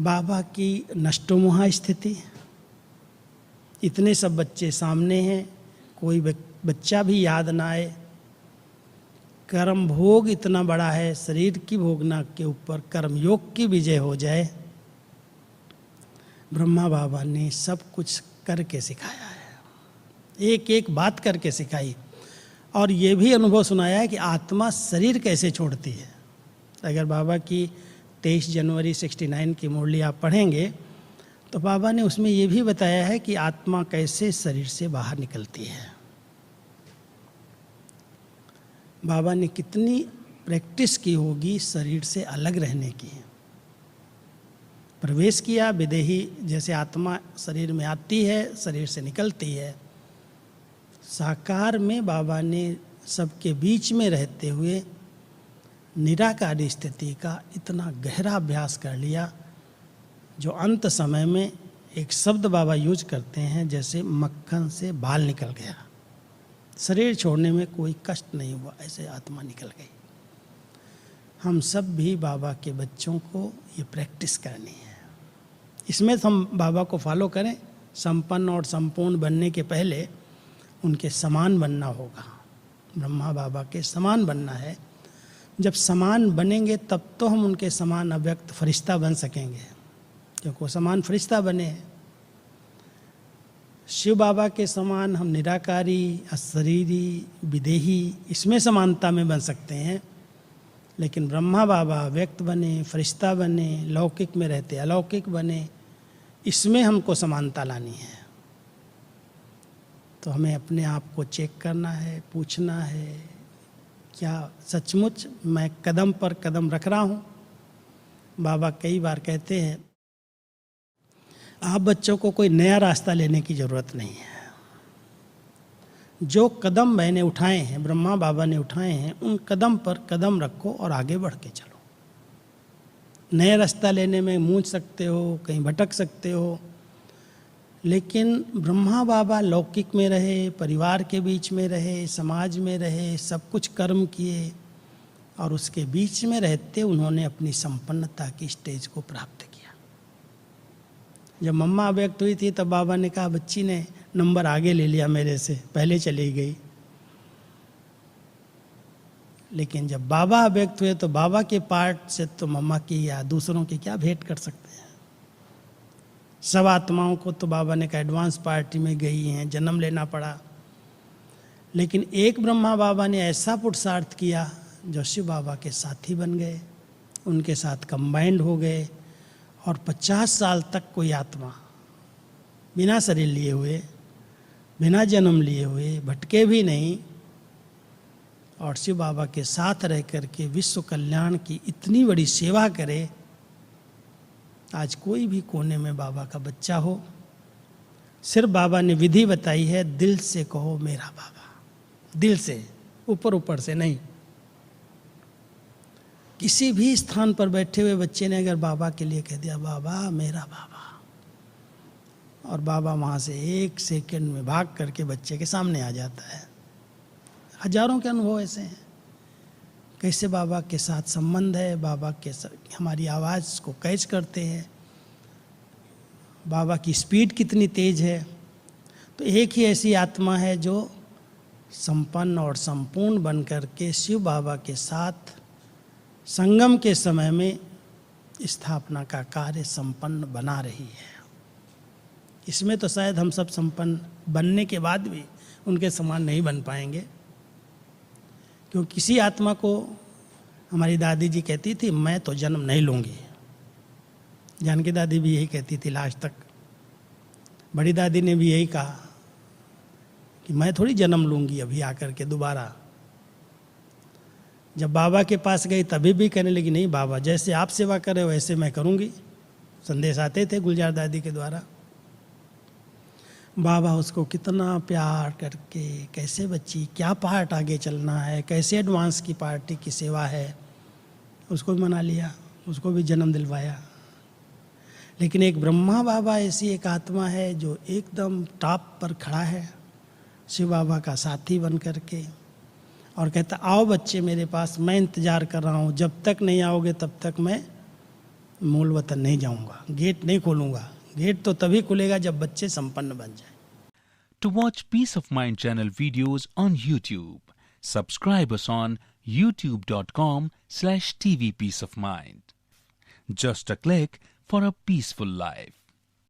बाबा की नष्टोमोहा स्थिति, इतने सब बच्चे सामने हैं, कोई बच्चा भी याद ना आए। कर्म भोग इतना बड़ा है, शरीर की भोगना के ऊपर कर्म योग की विजय हो जाए। ब्रह्मा बाबा ने सब कुछ करके सिखाया है, एक एक बात करके सिखाई, और ये भी अनुभव सुनाया है कि आत्मा शरीर कैसे छोड़ती है। अगर बाबा की 23 जनवरी 69 की मुरली आप पढ़ेंगे तो बाबा ने उसमें ये भी बताया है कि आत्मा कैसे शरीर से बाहर निकलती है। बाबा ने कितनी प्रैक्टिस की होगी शरीर से अलग रहने की। प्रवेश किया विदेही, जैसे आत्मा शरीर में आती है शरीर से निकलती है। साकार में बाबा ने सबके बीच में रहते हुए निराकारी स्थिति का इतना गहरा अभ्यास कर लिया, जो अंत समय में एक शब्द बाबा यूज करते हैं, जैसे मक्खन से बाल निकल गया। शरीर छोड़ने में कोई कष्ट नहीं हुआ, ऐसे आत्मा निकल गई। हम सब भी बाबा के बच्चों को ये प्रैक्टिस करनी है। इसमें हम बाबा को फॉलो करें। संपन्न और संपूर्ण बनने के पहले उनके समान बनना होगा, ब्रह्मा बाबा के समान बनना है। जब समान बनेंगे तब तो हम उनके समान अव्यक्त फरिश्ता बन सकेंगे, क्योंकि वो समान फरिश्ता बने हैं। शिव बाबा के समान हम निराकारी, अशरीरी, विदेही, इसमें समानता में बन सकते हैं। लेकिन ब्रह्मा बाबा व्यक्त बने, फरिश्ता बने, लौकिक में रहते अलौकिक बने, इसमें हमको समानता लानी है। तो हमें अपने आप को चेक करना है, पूछना है, क्या सचमुच मैं कदम पर कदम रख रहा हूँ। बाबा कई बार कहते हैं, आप बच्चों को कोई नया रास्ता लेने की ज़रूरत नहीं है। जो कदम मैंने उठाए हैं, ब्रह्मा बाबा ने उठाए हैं, उन कदम पर कदम रखो और आगे बढ़ के चलो। नया रास्ता लेने में मूंझ सकते हो, कहीं भटक सकते हो, लेकिन ब्रह्मा बाबा लौकिक में रहे, परिवार के बीच में रहे, समाज में रहे, सब कुछ कर्म किए, और उसके बीच में रहते उन्होंने अपनी संपन्नता की स्टेज को प्राप्त किया। जब मम्मा अव्यक्त हुई थी तब बाबा ने कहा, बच्ची ने नंबर आगे ले लिया मेरे से, पहले चली गई। लेकिन जब बाबा अव्यक्त हुए तो बाबा के पार्ट से तो मम्मा की या दूसरों की क्या भेंट कर सकते हैं। सब आत्माओं को तो बाबा ने कहा एडवांस पार्टी में गई हैं, जन्म लेना पड़ा। लेकिन एक ब्रह्मा बाबा ने ऐसा पुरुषार्थ किया जो शिव बाबा के साथी बन गए, उनके साथ कंबाइंड हो गए, और 50 साल तक कोई आत्मा बिना शरीर लिए हुए, बिना जन्म लिए हुए, भटके भी नहीं, और शिव बाबा के साथ रह कर के विश्व कल्याण की इतनी बड़ी सेवा करे। आज कोई भी कोने में बाबा का बच्चा हो, सिर्फ बाबा ने विधि बताई है, दिल से कहो मेरा बाबा, दिल से, ऊपर ऊपर से नहीं। किसी भी स्थान पर बैठे हुए बच्चे ने अगर बाबा के लिए कह दिया बाबा मेरा बाबा, और बाबा वहाँ से 1 सेकंड में भाग करके बच्चे के सामने आ जाता है। हजारों के अनुभव ऐसे हैं, कैसे बाबा के साथ संबंध है, बाबा के हमारी आवाज़ को कैच करते हैं, बाबा की स्पीड कितनी तेज है। तो एक ही ऐसी आत्मा है जो संपन्न और संपूर्ण बन कर के शिव बाबा के साथ संगम के समय में स्थापना का कार्य संपन्न बना रही है। इसमें तो शायद हम सब संपन्न बनने के बाद भी उनके समान नहीं बन पाएंगे, क्योंकि किसी आत्मा को, हमारी दादी जी कहती थी मैं तो जन्म नहीं लूँगी। जानकी दादी भी यही कहती थी लास्ट तक। बड़ी दादी ने भी यही कहा कि मैं थोड़ी जन्म लूँगी अभी आकर के दोबारा। जब बाबा के पास गई तभी भी कहने लगी नहीं बाबा जैसे आप सेवा कर रहे हो वैसे मैं करूँगी। संदेश आते थे गुलजार दादी के द्वारा। बाबा उसको कितना प्यार करके, कैसे बच्ची क्या पार्ट आगे चलना है, कैसे एडवांस की पार्टी की सेवा है, उसको भी मना लिया, उसको भी जन्म दिलवाया। लेकिन एक ब्रह्मा बाबा ऐसी एक आत्मा है जो एकदम टॉप पर खड़ा है, शिव बाबा का साथी बन करके, और कहता आओ बच्चे मेरे पास, मैं इंतज़ार कर रहा हूँ, जब तक नहीं आओगे तब तक मैं मूल वतन नहीं जाऊंगा, गेट नहीं खोलूंगा। गेट तो तभी खुलेगा जब बच्चे संपन्न बन जाए। To watch Peace of Mind channel videos on YouTube, subscribe us on youtube.com/tvpeaceofmind. Just a click for a peaceful life.